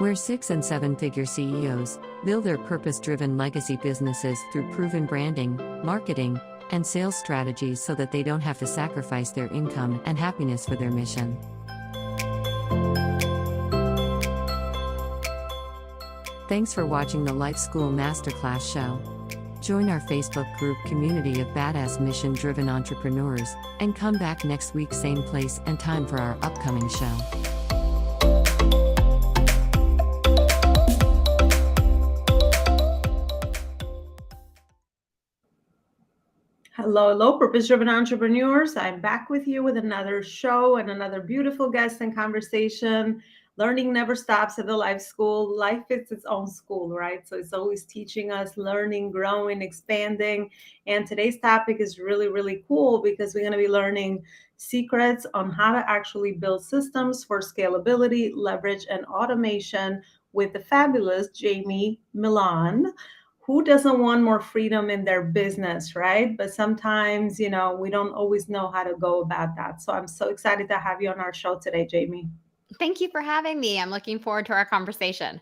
where 6 and 7 figure CEOs build their purpose-driven legacy businesses through proven branding, marketing, and sales strategies so that they don't have to sacrifice their income and happiness for their mission. Thanks for watching the Life School Masterclass show. Join our Facebook group community of badass mission-driven entrepreneurs, and come back next week same place and time for our upcoming show. Hello, purpose-driven entrepreneurs. I'm back with you with another show and another beautiful guest and conversation. Learning never stops at the Life School. Life is its own school, right? So it's always teaching us, learning, growing, expanding. And today's topic is really, really cool because we're going to be learning secrets on how to actually build systems for scalability, leverage, and automation with the fabulous Jamie Milam. Who doesn't want more freedom in their business, right? But sometimes, we don't always know how to go about that. So I'm so excited to have you on our show today, Jamie. Thank you for having me. I'm looking forward to our conversation.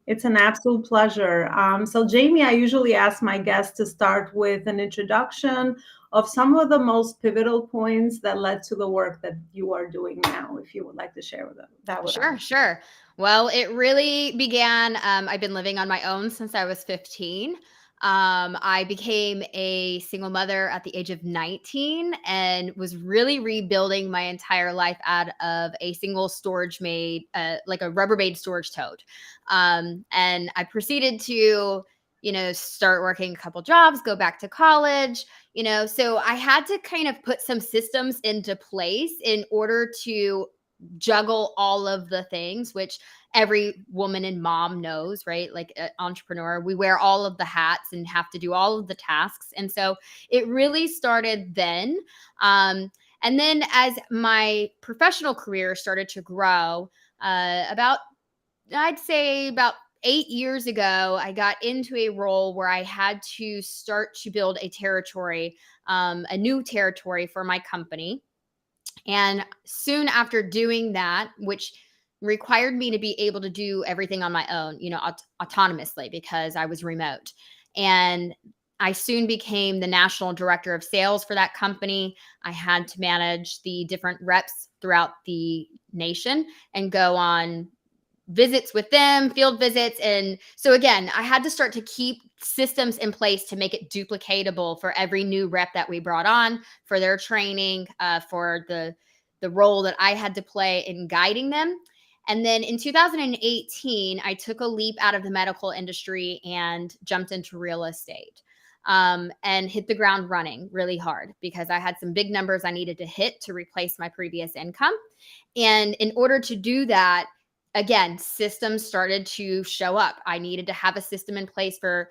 It's an absolute pleasure. So Jamie, I usually ask my guests to start with an introduction of some of the most pivotal points that led to the work that you are doing now, if you would like to share that with us. Sure. Well, it really began, I've been living on my own since I was 15. I became a single mother at the age of 19 and was really rebuilding my entire life out of a single storage made, like a Rubbermaid storage tote. And I proceeded to, start working a couple jobs, go back to college, so I had to kind of put some systems into place in order to juggle all of the things, which every woman and mom knows, right? Like an entrepreneur, we wear all of the hats and have to do all of the tasks. And so it really started then. And then as my professional career started to grow, I'd say about 8 years ago, I got into a role where I had to start to build a territory, a new territory for my company. And soon after doing that, which required me to be able to do everything on my own, autonomously because I was remote. And I soon became the national director of sales for that company. I had to manage the different reps throughout the nation and go on visits with them, field visits. And so again, I had to start to keep systems in place to make it duplicatable for every new rep that we brought on, for their training, for the role that I had to play in guiding them. And then in 2018, I took a leap out of the medical industry and jumped into real estate. And hit the ground running really hard because I had some big numbers I needed to hit to replace my previous income. And in order to do that, again, systems started to show up. I needed to have a system in place for,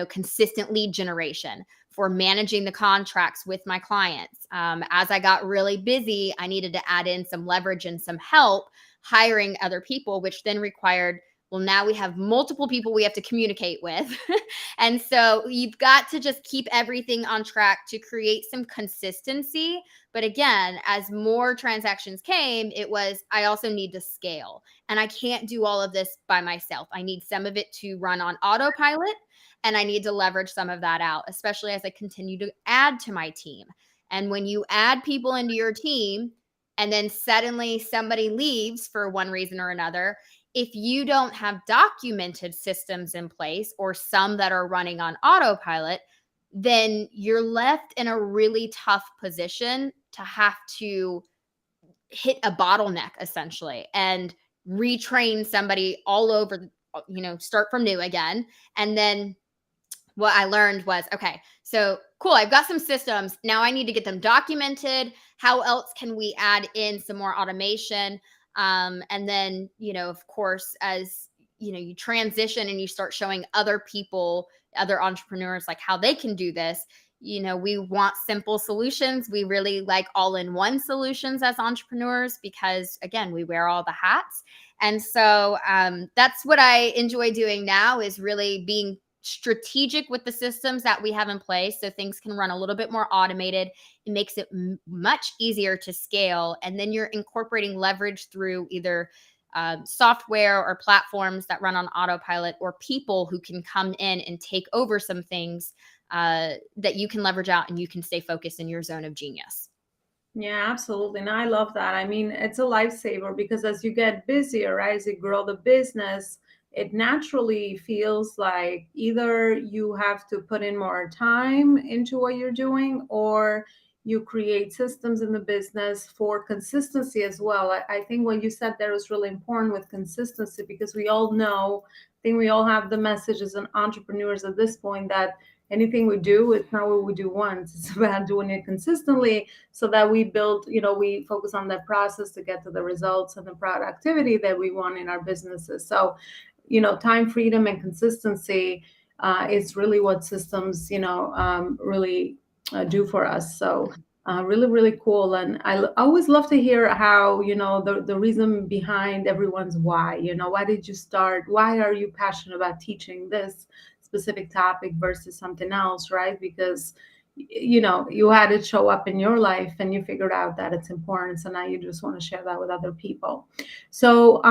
consistent lead generation, for managing the contracts with my clients. As I got really busy, I needed to add in some leverage and some help hiring other people, which then required, well, now we have multiple people we have to communicate with. And so you've got to just keep everything on track to create some consistency. But again, as more transactions came, it was, I also need to scale. And I can't do all of this by myself. I need some of it to run on autopilot, and I need to leverage some of that out, especially as I continue to add to my team. And when you add people into your team, and then suddenly somebody leaves for one reason or another, if you don't have documented systems in place or some that are running on autopilot, then you're left in a really tough position to have to hit a bottleneck essentially and retrain somebody all over, start from new again. And then what I learned was, okay, so cool, I've got some systems. Now I need to get them documented. How else can we add in some more automation? And then, of course, as you transition and you start showing other people, other entrepreneurs, like how they can do this, we want simple solutions. We really like all-in-one solutions as entrepreneurs because, again, we wear all the hats. And so that's what I enjoy doing now, is really being strategic with the systems that we have in place so things can run a little bit more automated. It makes it much easier to scale. And then you're incorporating leverage through either software or platforms that run on autopilot, or people who can come in and take over some things that you can leverage out and you can stay focused in your zone of genius. Yeah, absolutely. And I love that. I mean, it's a lifesaver because as you get busier, right, as you grow the business, it naturally feels like either you have to put in more time into what you're doing, or you create systems in the business for consistency as well. I think what you said there is really important with consistency, because we all know, I think we all have the message as an entrepreneurs at this point that anything we do, it's not what we do once. It's about doing it consistently, so that we build, we focus on that process to get to the results and the productivity that we want in our businesses. So, time freedom and consistency is really what systems, really do for us. So, really, really cool. And I always love to hear how, the reason behind everyone's why. Why did you start? Why are you passionate about teaching this specific topic versus something else, right? Because you had it show up in your life and you figured out that it's important, so now you just want to share that with other people. So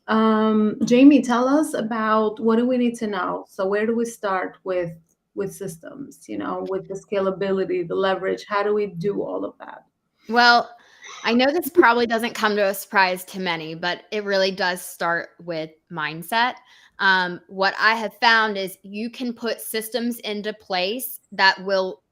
Jamie, tell us about, what do we need to know? So where do we start with systems, with the scalability, the leverage? How do we do all of that? Well, I know this probably doesn't come to a surprise to many, but it really does start with mindset. What I have found is you can put systems into place that will,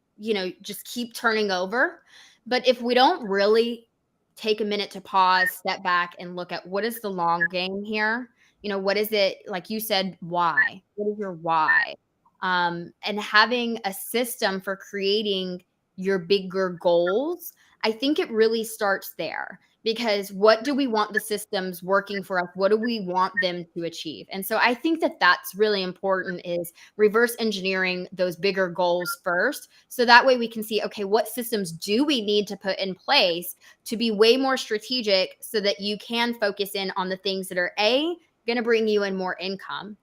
just keep turning over. But if we don't really take a minute to pause, step back, and look at what is the long game here, what is it, like you said, why? What is your why? And having a system for creating your bigger goals, I think it really starts there, because what do we want the systems working for us? What do we want them to achieve? And so I think that that's really important, is reverse engineering those bigger goals first. So that way we can see, okay, what systems do we need to put in place to be way more strategic, so that you can focus in on the things that are A, going to bring you in more income,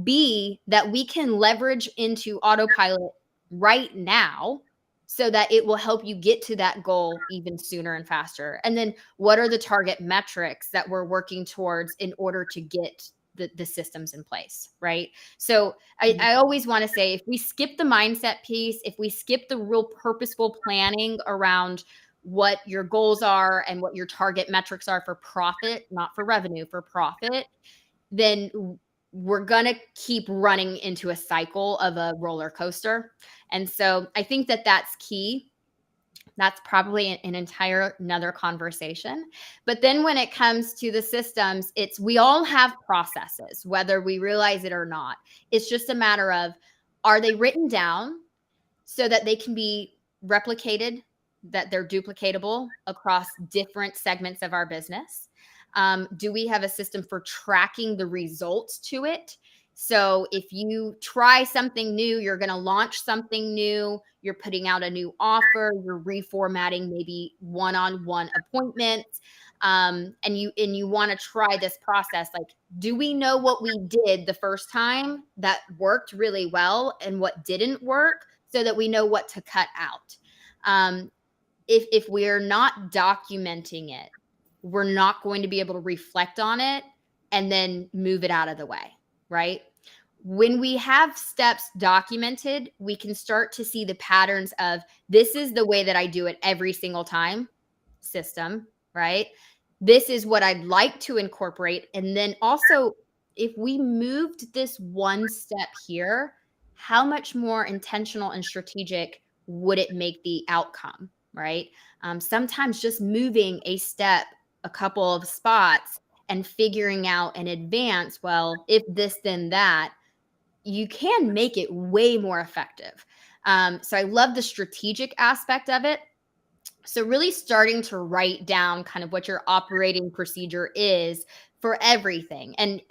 B, that we can leverage into autopilot right now, so that it will help you get to that goal even sooner and faster. And then what are the target metrics that we're working towards in order to get the systems in place, right? So I always want to say, if we skip the mindset piece, if we skip the real purposeful planning around what your goals are and what your target metrics are for profit, not for revenue, for profit, then we're going to keep running into a cycle of a roller coaster. And so I think that that's key. That's probably an entire another conversation. But then when it comes to the systems, we all have processes, whether we realize it or not. It's just a matter of, are they written down so that they can be replicated, that they're duplicatable across different segments of our business? Do we have a system for tracking the results to it? So if you try something new, you're going to launch something new, you're putting out a new offer, you're reformatting maybe one-on-one appointments, and you want to try this process. Like, do we know what we did the first time that worked really well and what didn't work, so that we know what to cut out? If we're not documenting it, we're not going to be able to reflect on it and then move it out of the way, right? When we have steps documented, we can start to see the patterns of, this is the way that I do it every single time, system, right? This is what I'd like to incorporate. And then also, if we moved this one step here, how much more intentional and strategic would it make the outcome, right? Sometimes just moving a step, a couple of spots, and figuring out in advance, well, if this, then that, you can make it way more effective. So I love the strategic aspect of it. So really starting to write down kind of what your operating procedure is for everything. And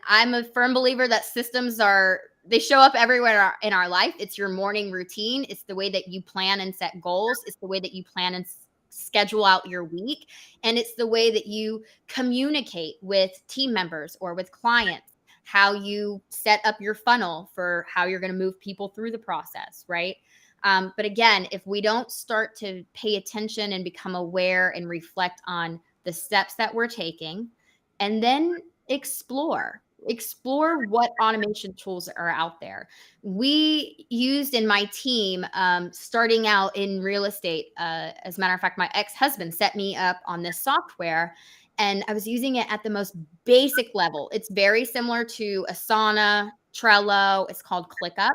I'm a firm believer that systems they show up everywhere in our life. It's your morning routine. It's the way that you plan and set goals. It's the way that you plan and schedule out your week. And it's the way that you communicate with team members or with clients, how you set up your funnel for how you're going to move people through the process, right? But again, if we don't start to pay attention and become aware and reflect on the steps that we're taking, and then explore what automation tools are out there. We used in my team, starting out in real estate. As a matter of fact, my ex-husband set me up on this software, and I was using it at the most basic level. It's very similar to Asana, Trello. It's called ClickUp.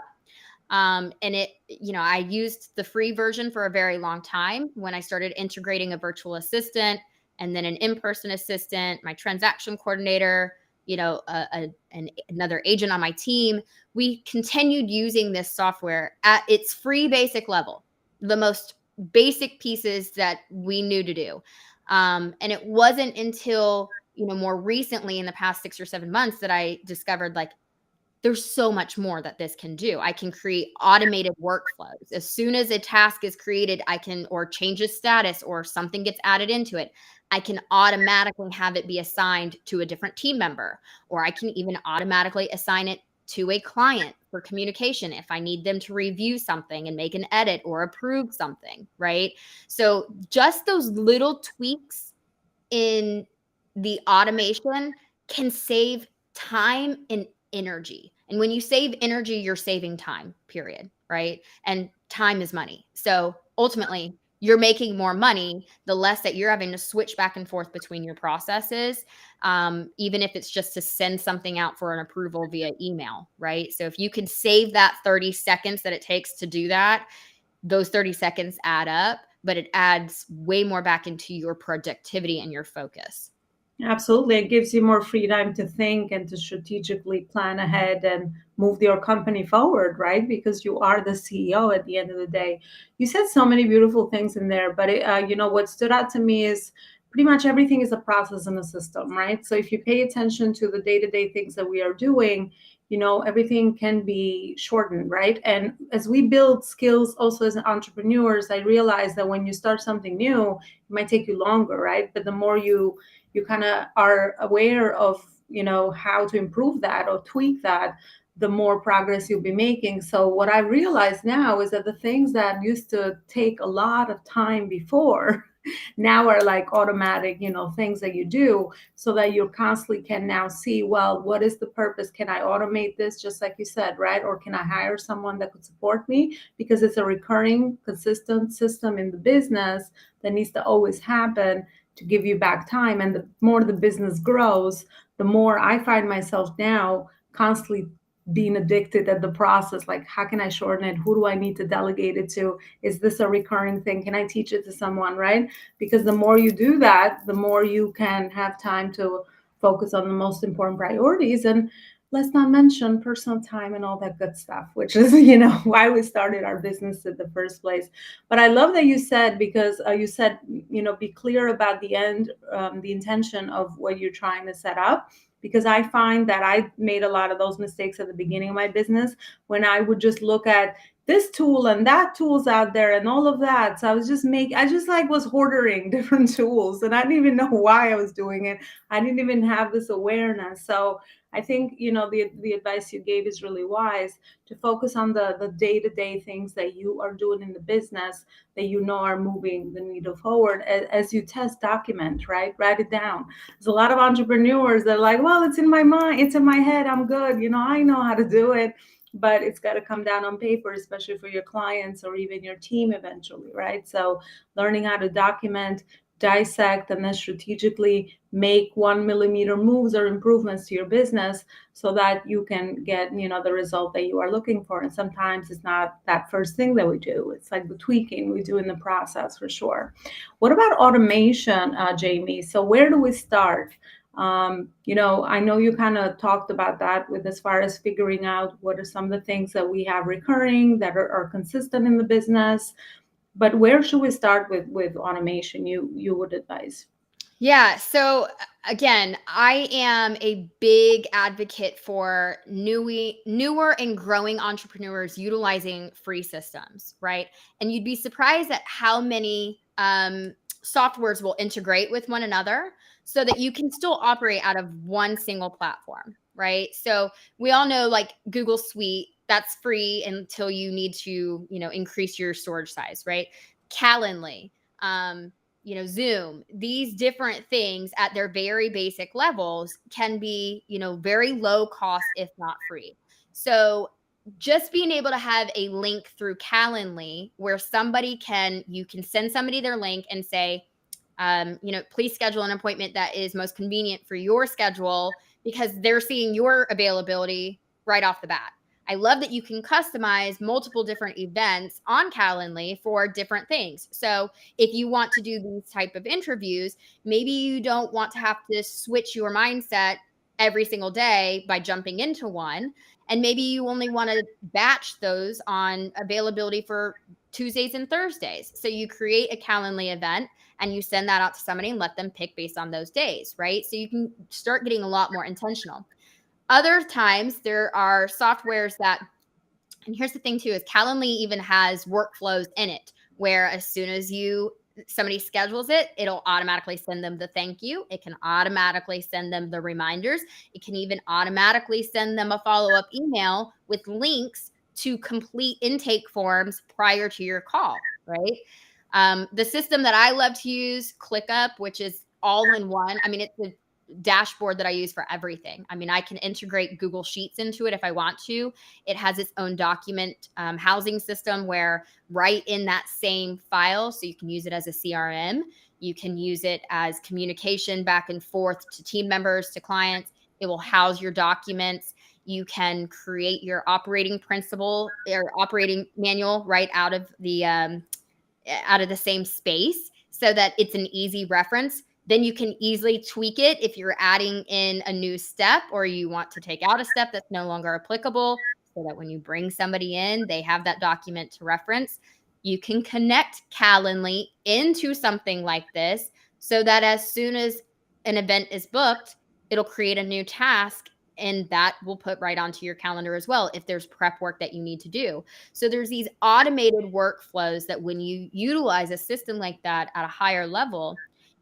And I used the free version for a very long time. When I started integrating a virtual assistant and then an in-person assistant, my transaction coordinator, another agent on my team, we continued using this software at its free basic level, the most basic pieces that we knew to do. And it wasn't until, more recently in the past 6 or 7 months that I discovered, like, there's so much more that this can do. I can create automated workflows. As soon as a task is created, or changes status, or something gets added into it, I can automatically have it be assigned to a different team member, or I can even automatically assign it to a client for communication if I need them to review something and make an edit or approve something, right? So just those little tweaks in the automation can save time and energy. And when you save energy, you're saving time, period, right? And time is money. So ultimately, you're making more money the less that you're having to switch back and forth between your processes, even if it's just to send something out for an approval via email, right? So if you can save that 30 seconds that it takes to do that, those 30 seconds add up, but it adds way more back into your productivity and your focus. Absolutely. It gives you more free time to think and to strategically plan ahead and move your company forward, right? Because you are the CEO at the end of the day. You said so many beautiful things in there, but what stood out to me is pretty much everything is a process and a system, right? So if you pay attention to the day-to-day things that we are doing, everything can be shortened, right? And as we build skills also as entrepreneurs, I realize that when you start something new, it might take you longer, right? But the more you kind of are aware of how to improve that or tweak that, the more progress you'll be making. So what I realize now is that the things that used to take a lot of time before now are like automatic, things that you do, so that you constantly can now see, well, what is the purpose? Can I automate this, just like you said, right? Or can I hire someone that could support me? Because it's a recurring, consistent system in the business that needs to always happen to give you back time. And the more the business grows, the more I find myself now constantly being addicted at the process. Like, how can I shorten it? Who do I need to delegate it to? Is this a recurring thing? Can I teach it to someone, right? Because the more you do that, the more you can have time to focus on the most important priorities. And let's not mention personal time and all that good stuff, which is, why we started our business in the first place. But I love that you said, because you said, be clear about the end, the intention of what you're trying to set up. Because I find that I made a lot of those mistakes at the beginning of my business, when I would just look at this tool and that tool's out there and all of that. So I was hoarding different tools, and I didn't even know why I was doing it. I didn't even have this awareness. So I think, the advice you gave is really wise, to focus on the day-to-day things that you are doing in the business that are moving the needle forward. As you test, document, right? Write it down. There's a lot of entrepreneurs that are like, well, it's in my mind, it's in my head, I'm good. I know how to do it. But it's got to come down on paper, especially for your clients or even your team eventually, right? So learning how to document, dissect, and then strategically make 1 millimeter moves or improvements to your business, so that you can get the result that you are looking for. And sometimes it's not that first thing that we do, it's like the tweaking we do in the process, for sure. What about automation, Jamie? So where do we start? I know you kind of talked about that, with as far as figuring out what are some of the things that we have recurring that are consistent in the business. But where should we start with automation, you would advise? Yeah. So again, I am a big advocate for newer and growing entrepreneurs utilizing free systems, right? And you'd be surprised at how many softwares will integrate with one another, so that you can still operate out of one single platform, right? So we all know, like, Google Suite, that's free until you need to, increase your storage size, right? Calendly. Zoom, these different things at their very basic levels can be, very low cost, if not free. So just being able to have a link through Calendly where you can send somebody their link and say, please schedule an appointment that is most convenient for your schedule, because they're seeing your availability right off the bat. I love that you can customize multiple different events on Calendly for different things. So if you want to do these type of interviews, maybe you don't want to have to switch your mindset every single day by jumping into one. And maybe you only want to batch those on availability for Tuesdays and Thursdays. So you create a Calendly event and you send that out to somebody and let them pick based on those days, right? So you can start getting a lot more intentional. Other times there are softwares and here's the thing too, is Calendly even has workflows in it where as soon as somebody schedules it, it'll automatically send them the thank you. It can automatically send them the reminders. It can even automatically send them a follow-up email with links to complete intake forms prior to your call, right? The system that I love to use, ClickUp, which is all in one. I mean, it's a dashboard that I use for everything. I mean, I can integrate Google Sheets into it if I want to. It has its own document housing system where right in that same file, so you can use it as a CRM. You can use it as communication back and forth to team members, to clients. It will house your documents. You can create your operating principle or operating manual right out of the same space so that it's an easy reference. Then you can easily tweak it if you're adding in a new step or you want to take out a step that's no longer applicable, so that when you bring somebody in, they have that document to reference. You can connect Calendly into something like this so that as soon as an event is booked, it'll create a new task and that will put right onto your calendar as well if there's prep work that you need to do. So there's these automated workflows that when you utilize a system like that at a higher level,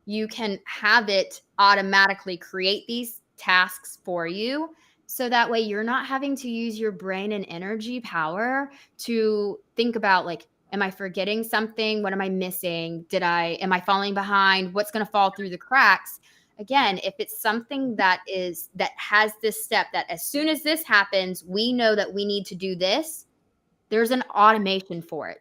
you can have it automatically create these tasks for you. So that way you're not having to use your brain and energy power to think about like, am I forgetting something? What am I missing? Am I falling behind? What's going to fall through the cracks? Again, if it's something that has this step that as soon as this happens, we know that we need to do this, there's an automation for it.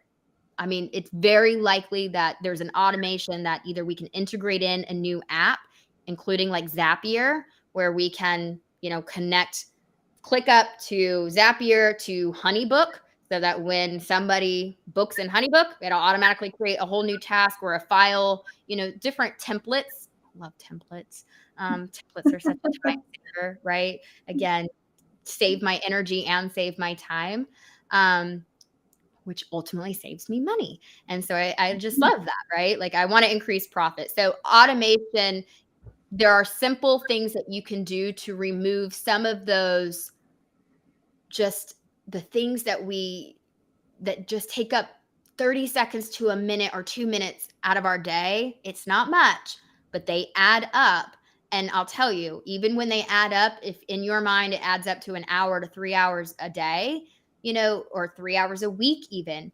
I mean, it's very likely that there's an automation that either we can integrate in a new app, including like Zapier, where we can, connect ClickUp to Zapier to HoneyBook, so that when somebody books in HoneyBook, it'll automatically create a whole new task or a file, different templates. I love templates. Templates are such a time saver, right? Again, save my energy and save my time. Which ultimately saves me money. And so I just love that, right? Like I want to increase profit. So automation, there are simple things that you can do to remove some of those, just the things that just take up 30 seconds to a minute or 2 minutes out of our day. It's not much, but they add up. And I'll tell you, even when they add up, if in your mind it adds up to an hour to 3 hours a day, or 3 hours a week even,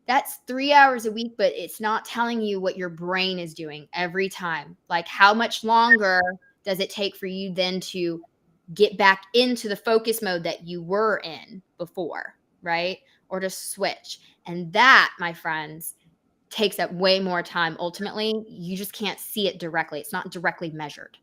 that's 3 hours a week, but it's not telling you what your brain is doing every time. Like how much longer does it take for you then to get back into the focus mode that you were in before, right? Or to switch. And that, my friends, takes up way more time. Ultimately, you just can't see it directly. It's not directly measured.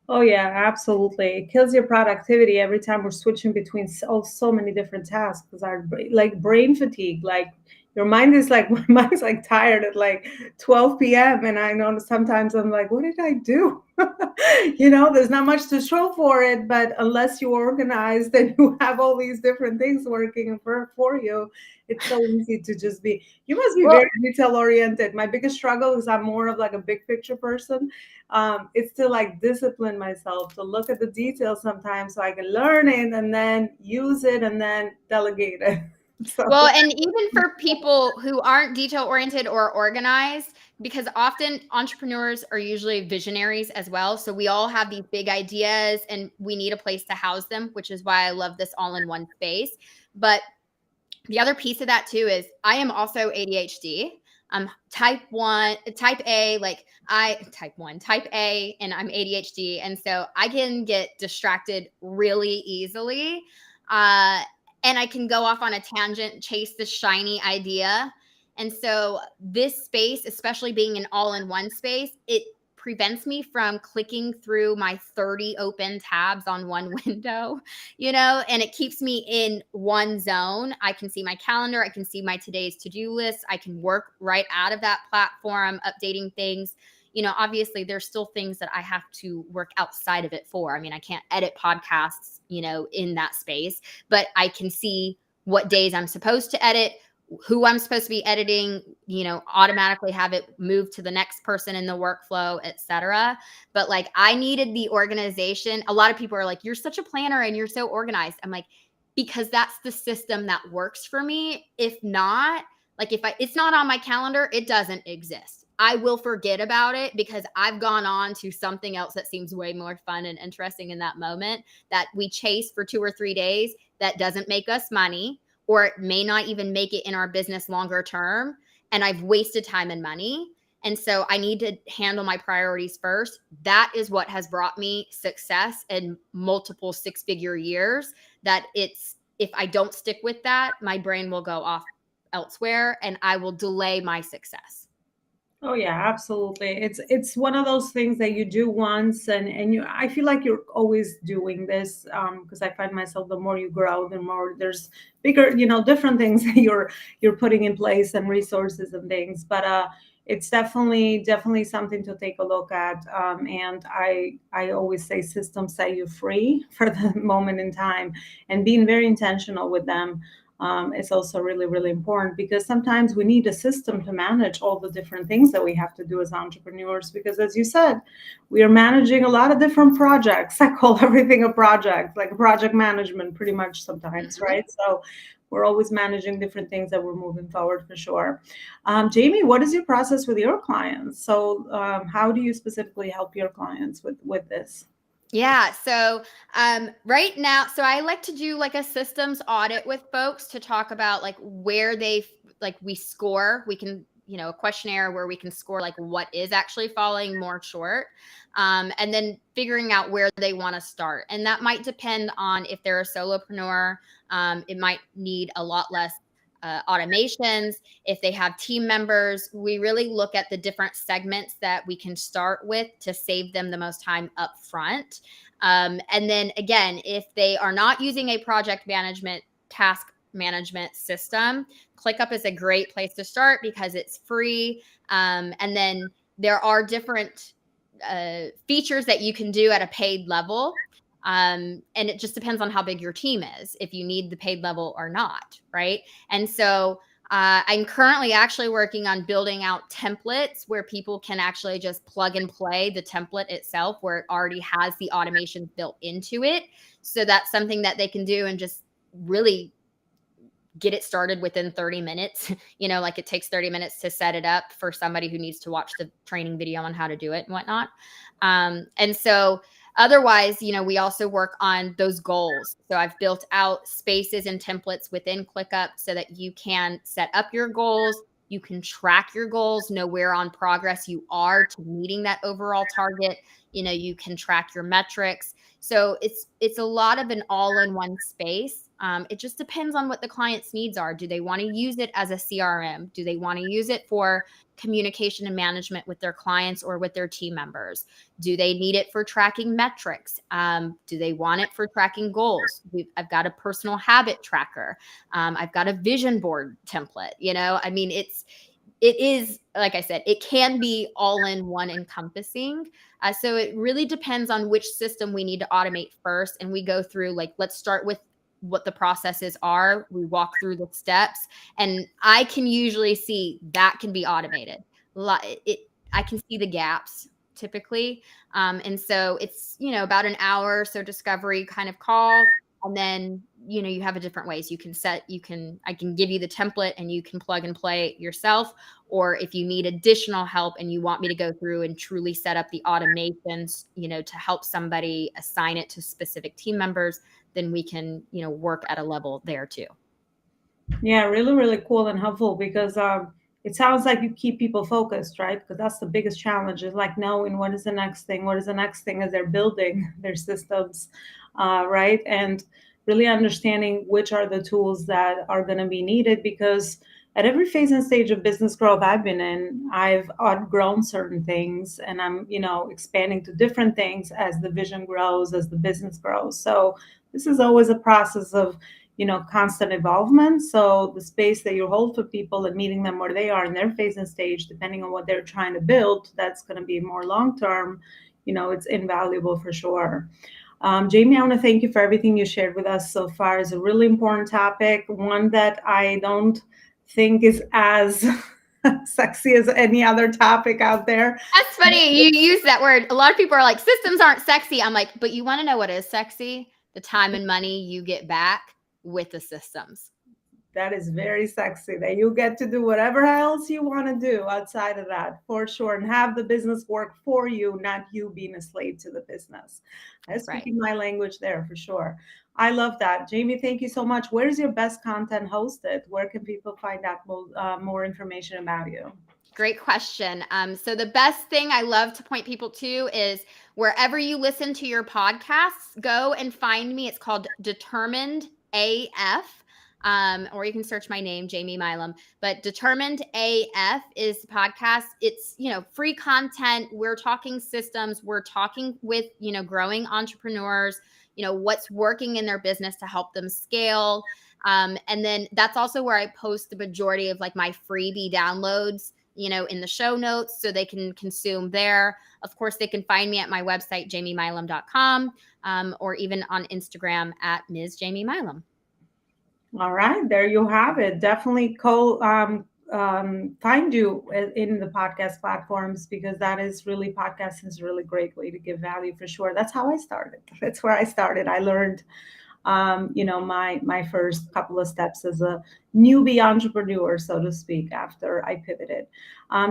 Oh yeah, absolutely. It kills your productivity every time we're switching between so many different tasks, because our like brain fatigue, like your mind is like my mind's like tired at like 12 p.m. and I know sometimes I'm like, what did I do? There's not much to show for it, but unless you organize, then you have all these different things working for you. It's so easy to just you must be very detail oriented. My biggest struggle is I'm more of like a big picture person. It's to like discipline myself to look at the details sometimes so I can learn it and then use it and then delegate it. So. Well, and even for people who aren't detail oriented or organized, because often entrepreneurs are usually visionaries as well. So we all have these big ideas and we need a place to house them, which is why I love this all-in-one space. But the other piece of that too is I am also ADHD. I'm type A, type A, and I'm ADHD. And so I can get distracted really easily. And I can go off on a tangent, chase the shiny idea. And so this space, especially being an all-in-one space, it prevents me from clicking through my 30 open tabs on one window, and it keeps me in one zone. I can see my calendar. I can see my today's to-do list. I can work right out of that platform, updating things. Obviously there's still things that I have to work outside of it for. I mean, I can't edit podcasts, in that space, but I can see what days I'm supposed to edit, who I'm supposed to be editing, automatically have it move to the next person in the workflow, etc. But like, I needed the organization. A lot of people are like, you're such a planner and you're so organized. I'm like, because that's the system that works for me. If not, like if it's not on my calendar, it doesn't exist. I will forget about it because I've gone on to something else that seems way more fun and interesting in that moment that we chase for 2 or 3 days that doesn't make us money, or it may not even make it in our business longer term. And I've wasted time and money. And so I need to handle my priorities first. That is what has brought me success in multiple 6-figure years. That if I don't stick with that, my brain will go off elsewhere and I will delay my success. Oh yeah, absolutely. It's one of those things that you do once, and I feel like you're always doing this, because I find myself, the more you grow, the more there's bigger, different things that you're putting in place, and resources and things. But it's definitely something to take a look at. And I always say systems set you free for the moment in time, and being very intentional with them. Is also really, really important, because sometimes we need a system to manage all the different things that we have to do as entrepreneurs. Because as you said, we are managing a lot of different projects. I call everything a project, like a project management pretty much sometimes, right? So we're always managing different things that we're moving forward, for sure. Jamie, what is your process with your clients? So how do you specifically help your clients with this? Yeah. So right now, so I like to do like a systems audit with folks to talk about like where we score. We can, a questionnaire where we can score like what is actually falling more short. And then figuring out where they want to start. And that might depend on if they're a solopreneur. It might need a lot less automations. If they have team members, we really look at the different segments that we can start with to save them the most time up front. And then again, if they are not using a project management task management system, ClickUp is a great place to start because it's free. And then there are different features that you can do at a paid level. And it just depends on how big your team is, if you need the paid level or not, right? And so I'm currently actually working on building out templates where people can actually just plug and play the template itself, where it already has the automation built into it. So that's something that they can do and just really get it started within 30 minutes. Like it takes 30 minutes to set it up for somebody who needs to watch the training video on how to do it and whatnot. And so otherwise, we also work on those goals. So I've built out spaces and templates within ClickUp so that you can set up your goals. You can track your goals, know where on progress you are to meeting that overall target. You can track your metrics. So it's a lot of an all-in-one space. It just depends on what the client's needs are. Do they want to use it as a CRM? Do they want to use it for communication and management with their clients or with their team members? Do they need it for tracking metrics? Do they want it for tracking goals? I've got a personal habit tracker. I've got a vision board template. I mean, it is, like I said, it can be all in one encompassing. So it really depends on which system we need to automate first. And we go through, like, let's start with what the processes are. We walk through the steps, and I can usually see that can be automated. I can see the gaps typically. And so it's, about an hour or so discovery kind of call. And then, you have a different ways I can give you the template and you can plug and play it yourself. Or if you need additional help and you want me to go through and truly set up the automations, to help somebody assign it to specific team members, then we can, work at a level there too. Yeah, really, really cool and helpful, because it sounds like you keep people focused, right? Because that's the biggest challenge, is like knowing what is the next thing, what is the next thing as they're building their systems, right? And really understanding which are the tools that are going to be needed, because at every phase and stage of business growth I've been in, I've outgrown certain things, and I'm, expanding to different things as the vision grows, as the business grows. So this is always a process of, constant involvement. So the space that you hold for people and meeting them where they are in their phase and stage, depending on what they're trying to build, that's going to be more long term. It's invaluable for sure. Jamie, I want to thank you for everything you shared with us so far. It's a really important topic, one that I don't think is as sexy as any other topic out there. That's funny. You use that word. A lot of people are like, systems aren't sexy. I'm like, but you want to know what is sexy? The time and money you get back with the systems. That is very sexy, that you get to do whatever else you want to do outside of that, for sure, and have the business work for you, not you being a slave to the business. I'm speaking my language there for sure. I love that. Jamie, thank you so much. Where's your best content hosted? Where can people find out more information about you? Great question. So the best thing I love to point people to is wherever you listen to your podcasts, go and find me. It's called Determined AF. Or you can search my name, Jamie Milam. But Determined AF is the podcast. It's, free content. We're talking systems. We're talking with, growing entrepreneurs, what's working in their business to help them scale. And then that's also where I post the majority of like my freebie downloads, in the show notes, so they can consume there. Of course, they can find me at my website, jamiemilam.com, or even on Instagram at Ms. Jamie Milam. All right, there you have it. Definitely find you in the podcast platforms, because that is really, podcasting is a really great way to give value for sure. That's how I started. That's where I started. I learned, my first couple of steps as a newbie entrepreneur, so to speak, after I pivoted.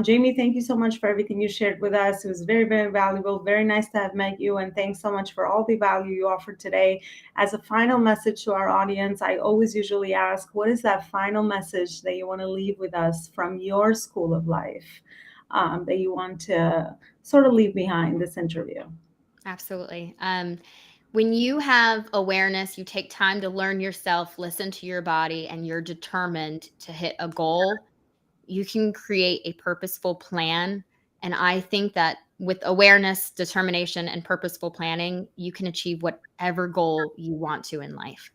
Jamie, thank you so much for everything you shared with us. It was very, very valuable. Very nice to have met you. And thanks so much for all the value you offered today. As a final message to our audience, I always usually ask, what is that final message that you want to leave with us from your school of life, that you want to sort of leave behind this interview? Absolutely. When you have awareness, you take time to learn yourself, listen to your body, and you're determined to hit a goal, you can create a purposeful plan. And I think that with awareness, determination, and purposeful planning, you can achieve whatever goal you want to in life.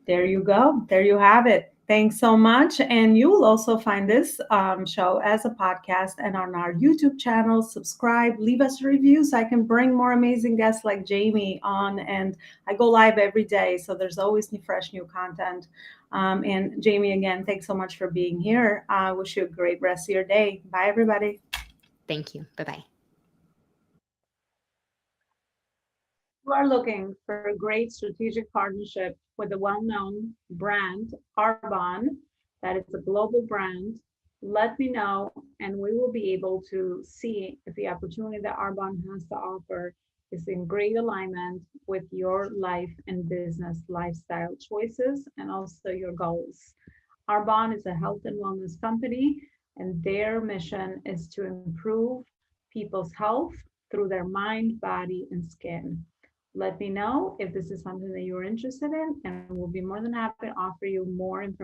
There you go. There you have it. Thanks so much. And you will also find this show as a podcast and on our YouTube channel. Subscribe, leave us reviews. I can bring more amazing guests like Jamie on, and I go live every day. So there's always fresh new content. And Jamie, again, thanks so much for being here. I wish you a great rest of your day. Bye, everybody. Thank you. Bye-bye. You are looking for a great strategic partnership with a well-known brand, Arbonne, that is a global brand, let me know, and we will be able to see if the opportunity that Arbonne has to offer is in great alignment with your life and business lifestyle choices and also your goals. Arbonne is a health and wellness company, and their mission is to improve people's health through their mind, body, and skin. Let me know if this is something that you're interested in, and we'll be more than happy to offer you more information